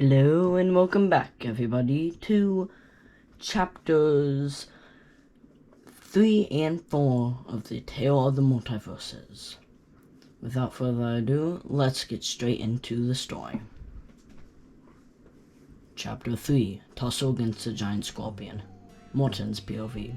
Hello and welcome back, everybody, to chapters 3 and 4 of the Tale of the Multiverses. Without further ado, let's get straight into the story. Chapter 3, Tussle Against the Giant Scorpion. Morton's POV.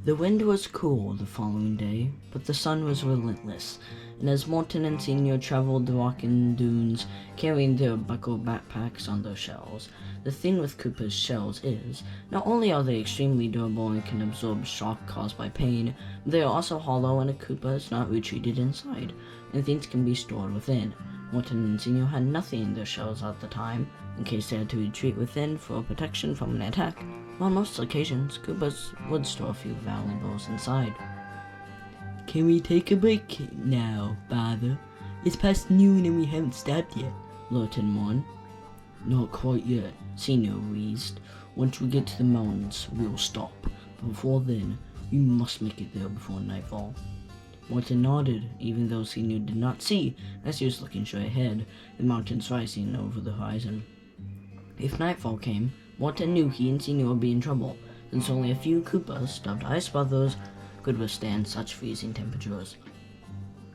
The wind was cool the following day, but the sun was relentless, and as Morton and Senior traveled the rocking dunes, carrying their buckled backpacks on their shells, the thing with Koopa's shells is, not only are they extremely durable and can absorb shock caused by pain, but they are also hollow and a Koopa is not retreated inside, and things can be stored within. Morton and Senior had nothing in their shells at the time, in case they had to retreat within for protection from an attack. On most occasions, Koopas would store a few valuables inside. Can we take a break now, Father? It's past noon and we haven't stopped yet, Lurton mourned. Not quite yet, Senior wheezed. Once we get to the mountains, we'll stop. But before then, we must make it there before nightfall. Morton nodded, even though Senior did not see, as he was looking straight ahead, the mountains rising over the horizon. If nightfall came, Morton knew he and Senior would be in trouble, since only a few Koopas, stuffed ice brothers, could withstand such freezing temperatures.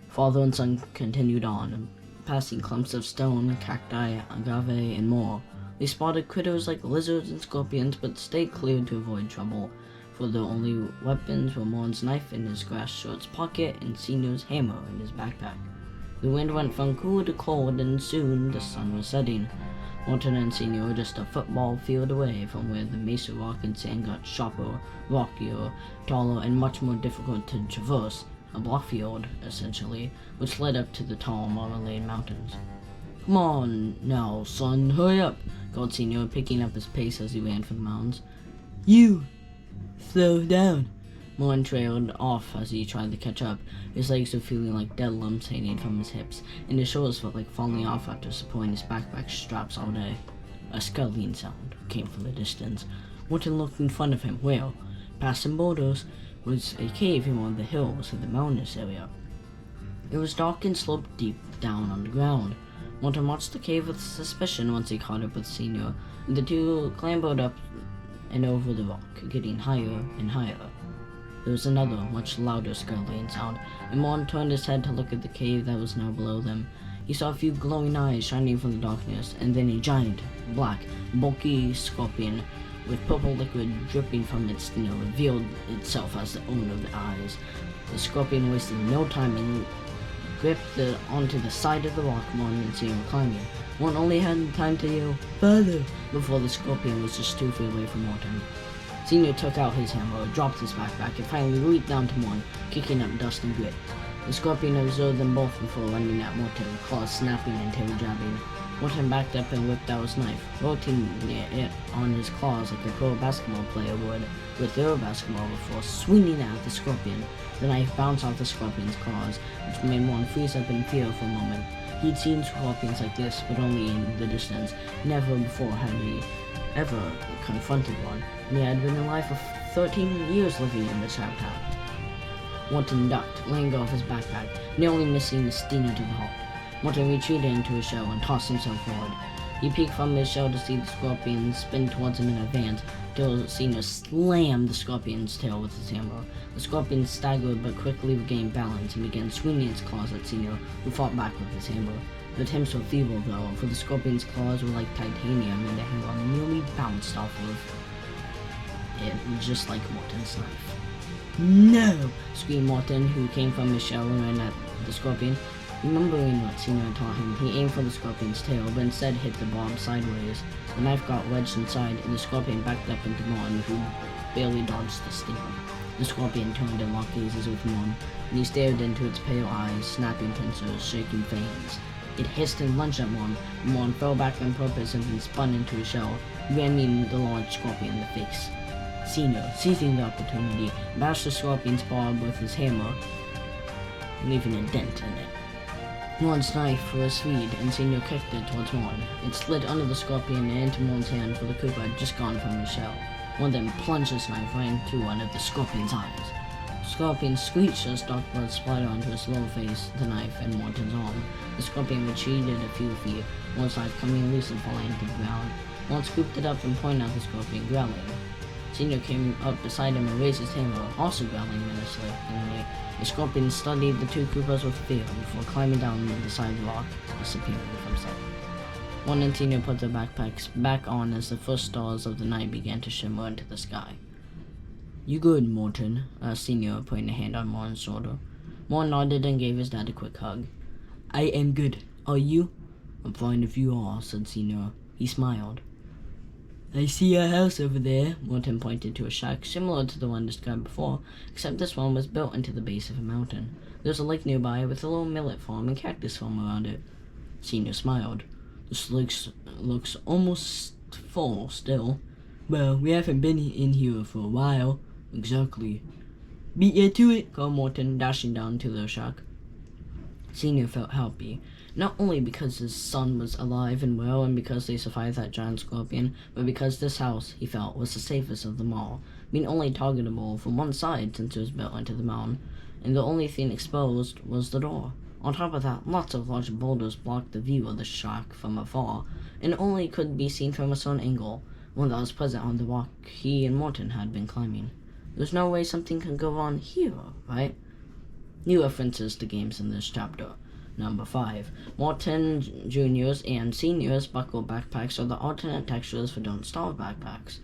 Father and son continued on, passing clumps of stone, cacti, agave, and more. They spotted critters like lizards and scorpions, but stayed clear to avoid trouble, for their only weapons were Morton's knife in his grass shorts pocket and Senior's hammer in his backpack. The wind went from cool to cold, and soon the sun was setting. Morton and Senior were just a football field away from where the mesa rock and sand got sharper, rockier, taller, and much more difficult to traverse, a block field, essentially, which led up to the tall Marmalade Mountains. Come on now, son, hurry up, called Senior, picking up his pace as he ran for the mountains. You! Slow down. Morton trailed off as he tried to catch up. His legs were feeling like dead lumps hanging from his hips, and his shoulders felt like falling off after supporting his backpack straps all day. A scuttling sound came from the distance. Morton looked in front of him, where, past some boulders, was a cave in one of the hills of the mountainous area. It was dark and sloped deep down on the ground. Morton watched the cave with suspicion once he caught up with Senior, and the two clambered up and over the rock, getting higher and higher. There was another, much louder scuttling sound, and Morton turned his head to look at the cave that was now below them. He saw a few glowing eyes shining from the darkness, and then a giant, black, bulky scorpion with purple liquid dripping from its skin revealed itself as the owner of the eyes. The scorpion wasted no time and gripped onto the side of the rock Morton and Senior were climbing. Morton only had time to yell, "Father!" before the scorpion was just 2 feet away from Morton. Senior took out his hammer, dropped his backpack, and finally leaped down to Morton, kicking up dust and grit. The scorpion observed them both before running at Morton, claws snapping and tail jabbing. Morton backed up and whipped out his knife, rotating it on his claws like a pro basketball player would with their basketball before swinging at the scorpion. The knife bounced off the scorpion's claws, which made Morton freeze up in fear for a moment. He'd seen scorpions like this, but only in the distance. Never before had he ever confronted one, and he had been alive for 13 years living in this habitat. Morton ducked, laying go of his backpack, nearly missing the stinger to the heart. Morton retreated into his shell and tossed himself forward. He peeked from his shell to see the scorpion spin towards him in advance, till Senior slammed the scorpion's tail with his hammer. The scorpion staggered but quickly regained balance and began swinging its claws at Senior, who fought back with his hammer. The attempts were feeble, though, for the scorpion's claws were like titanium, and the hammer nearly bounced off of it, just like Morton's knife. No! Screamed Morton, who came from his shell and ran at the scorpion. Remembering what Senior had taught him, he aimed for the scorpion's tail, but instead hit the barb sideways. The knife got wedged inside, and the scorpion backed up into Morton, who barely dodged the stinger. The scorpion turned and locked gazes with Morton, and he stared into its pale eyes, snapping pincers, shaking fangs. It hissed and lunged at Morton, and Morton fell back on purpose and then spun into his shell, ramming the large scorpion in the face. Senior, seizing the opportunity, bashed the scorpion's barb with his hammer, leaving a dent in it. Morton's knife was freed, and Senior kicked it towards Morton. It slid under the scorpion and into Morton's hand, for the Koopa had just gone from his shell. Morton then plunged his knife right into one of the scorpion's eyes. Scorpion screeched as dark blood splattered onto his lower face, the knife, and Morton's arm. The scorpion retreated a few feet, Morton's knife coming loose and falling to the ground. Morton scooped it up and pointed at the scorpion, growling. Senior came up beside him and raised his hammer, also growling menacingly. The scorpion studied the two Koopas with fear before climbing down the sidewalk, disappearing from sight. Morton and Senior put their backpacks back on as the first stars of the night began to shimmer into the sky. "You good, Morton?" Senior, putting a hand on Morton's shoulder. Morton nodded and gave his dad a quick hug. "I am good. Are you?" "I'm fine if you are," said Senior. He smiled. "I see a house over there." Morton pointed to a shack similar to the one described before, except this one was built into the base of a mountain. There's a lake nearby with a little millet farm and cactus farm around it. Senior smiled. "This lake looks almost full still." "Well, we haven't been in here for a while." "Exactly." "Beat you to it," called Morton, dashing down to their shack. Senior felt happy, not only because his son was alive and well and because they survived that giant scorpion, but because this house, he felt, was the safest of them all, being only targetable from one side since it was built into the mountain, and the only thing exposed was the door. On top of that, lots of large boulders blocked the view of the shack from afar, and only could be seen from a certain angle, one that was present on the rock he and Morton had been climbing. There's no way something could go wrong here, right? New references to games in this chapter. Number 5. Morton Juniors and Seniors buckle backpacks are the alternate textures for Don't Starve backpacks.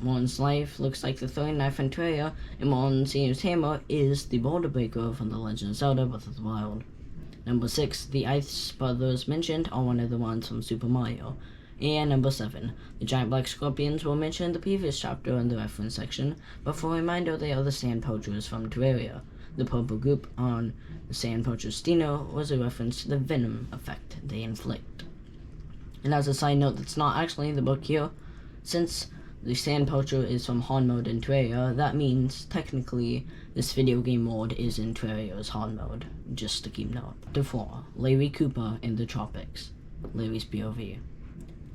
Morton's knife looks like the throwing knife in Terraria, and Morton Senior's hammer is the boulder breaker from The Legend of Zelda Breath of the Wild. Number 6. The Ice Brothers mentioned are one of the ones from Super Mario. And number 7. The giant black scorpions were mentioned in the previous chapter in the reference section, but for a reminder they are the sand poachers from Terraria. The purple group on the sand poacher's Dino was a reference to the venom effect they inflict. And as a side note that's not actually in the book here, since the sand poacher is from hard mode in Terraria, that means technically this video game mode is in Terraria's hard mode, just to keep note. Number 4. Larry Cooper in the Tropics. Larry's POV.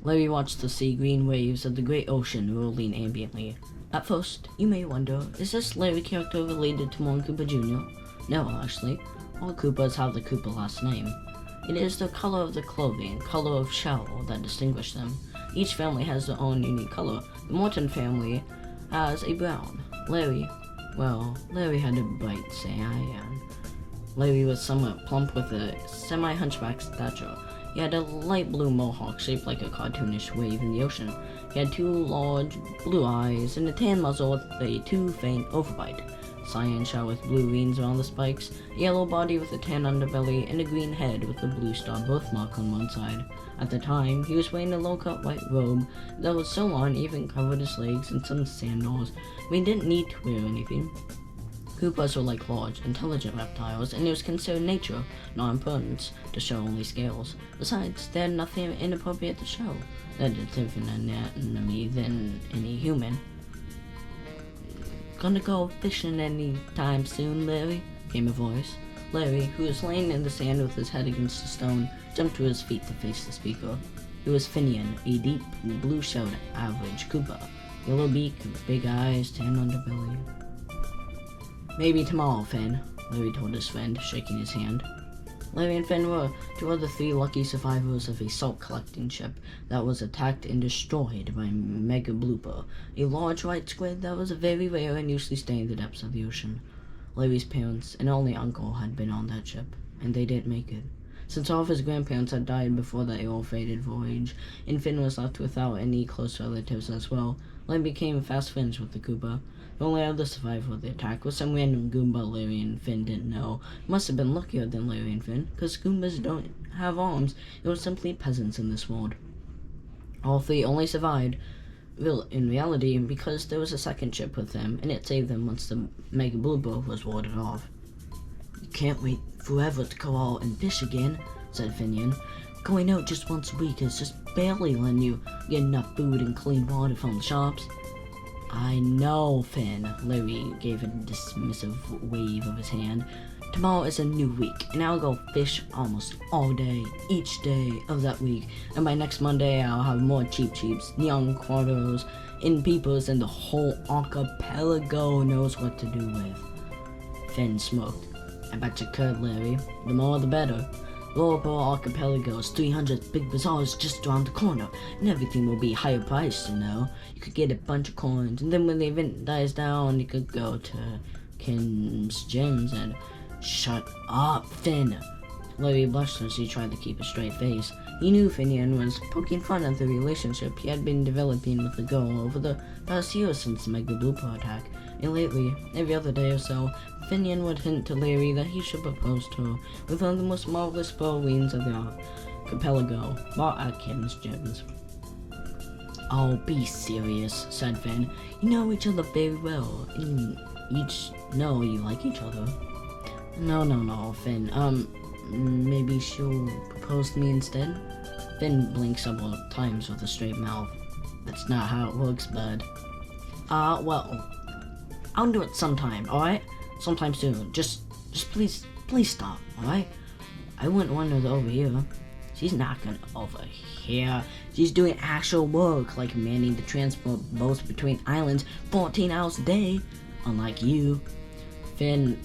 Larry watched the sea-green waves of the great ocean rolling ambiently. At first, you may wonder, is this Larry character related to Morton Cooper Jr.? No, actually. All Coopers have the Cooper last name. It is the color of the clothing, color of shell, that distinguish them. Each family has their own unique color. The Morton family has a brown. Larry had a bright cyan. Larry was somewhat plump with a semi-hunchback stature. He had a light blue mohawk shaped like a cartoonish wave in the ocean. He had 2 large blue eyes and a tan muzzle with a too faint overbite. Cyan shell with blue rings around the spikes, a yellow body with a tan underbelly, and a green head with a blue star birthmark on one side. At the time, he was wearing a low-cut white robe that was so long it even covered his legs and some sandals, but he didn't need to wear anything. Koopas were like large, intelligent reptiles, and it was considered nature, not importance, to show only scales. Besides, they had nothing inappropriate to show. They had a different anatomy than any human. "Gonna go fishing any time soon, Larry?" came a voice. Larry, who was laying in the sand with his head against a stone, jumped to his feet to face the speaker. It was Finian, a deep blue-shelled average Koopa. Yellow beak, big eyes, tan underbelly. "Maybe tomorrow, Finn," Larry told his friend, shaking his hand. Larry and Finn were 2 of the 3 lucky survivors of a salt-collecting ship that was attacked and destroyed by Mega Blooper, a large white squid that was very rare and usually stayed in the depths of the ocean. Larry's parents and only uncle had been on that ship, and they didn't make it. Since all of his grandparents had died before the ill-fated voyage, and Finn was left without any close relatives as well, Larry became fast friends with the Koopa. The only other survivor of the attack was some random Goomba Larry and Finn didn't know. Must have been luckier than Larry and Finn, because Goombas don't have arms. It was simply peasants in this world. All 3 only survived, in reality, because there was a second ship with them, and it saved them once the Mega Blooper was warded off. "You can't wait forever to go out and fish again," said Finian. "Going out just once a week is just barely letting you get enough food and clean water from the shops." "I know, Finn," Larry gave a dismissive wave of his hand. "Tomorrow is a new week, and I'll go fish almost all day, each day of that week, and by next Monday I'll have more cheap-cheeps, neon quartos, and peepers, and the whole archipelago knows what to do with." Finn smoked. "I bet you could, Larry. The more the better." Global Archipelago's 300 big bazaars just around the corner, and everything will be higher priced, you know. You could get a bunch of coins, and then when the event dies down, you could go to Kim's Gems and... Shut up, Finn! Larry blushed as he tried to keep a straight face. He knew Finian was poking fun at the relationship he had been developing with the girl over the past year since the Mega Blooper attack, and lately, every other day or so, Finian would hint to Larry that he should propose to her with one of the most marvelous pearl rings of the archipelago, bought at Kim's Gems. Oh, be serious, said Finn. You know each other very well, and each know you like each other. No, Finn, maybe she'll propose to me instead? Finn blinked several times with a straight mouth. That's not how it works, bud. Well, I'll do it sometime, alright? Sometime soon. Just please stop, alright? I wouldn't want her over here. She's not gonna over here. She's doing actual work, like manning the transport boats between islands 14 hours a day. Unlike you. Finn...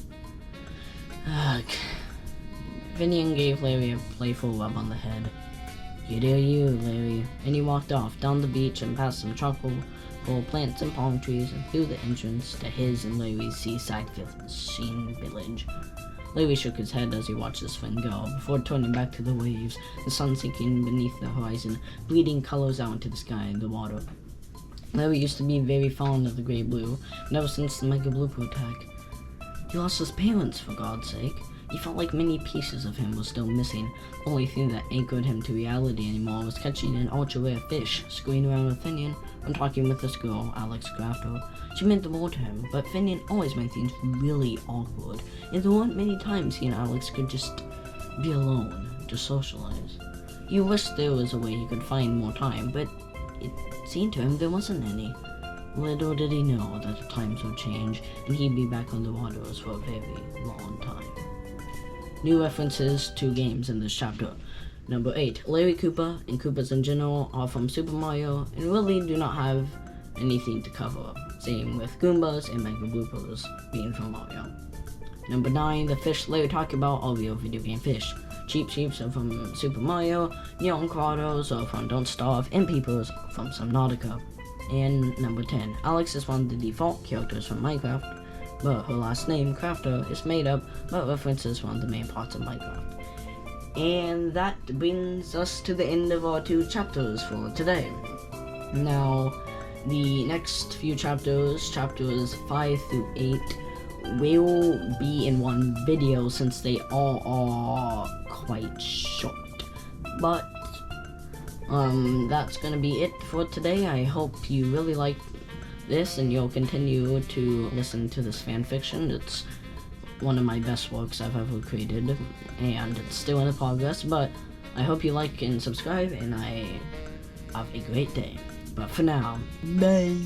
Finian gave Larry a playful rub on the head. You do you, Larry. And he walked off, down the beach and past some tropical plants and palm trees and through the entrance to his and Larry's seaside fishing village. Larry shook his head as he watched his friend go, before turning back to the waves, the sun sinking beneath the horizon, bleeding colors out into the sky and the water. Larry used to be very fond of the gray blue, and ever since the Mega Blooper attack. He lost his parents, for God's sake. He felt like many pieces of him were still missing. The only thing that anchored him to reality anymore was catching an ultra-rare fish, screwing around with Finian, and talking with this girl, Alex Crafter. She meant the world to him, but Finian always made things really awkward, and there weren't many times he and Alex could just be alone, to socialize. He wished there was a way he could find more time, but it seemed to him there wasn't any. Little did he know that the times would change, and he'd be back on the waters for a very long time. New references to games in this chapter. Number 8. Larry Koopa and Koopas in general are from Super Mario and really do not have anything to cover. Same with Goombas and Mega Bloopers being from Mario. Number 9. The fish Larry talked about are real video game fish. Cheap Sheeps are from Super Mario, Neon Grottos are from Don't Starve, and Peepers from Subnautica. And number 10. Alex is one of the default characters from Minecraft, but her last name, Crafter, is made up but references one of the main parts of Minecraft. And that brings us to the end of our 2 chapters for today. Now, the next few chapters 5 through 8, will be in one video since they all are quite short. But, that's gonna be it for today. I hope you really liked this and you'll continue to listen to this fanfiction. It's one of my best works I've ever created, and it's still in progress, but I hope you like and subscribe, and I have a great day. But for now, bye!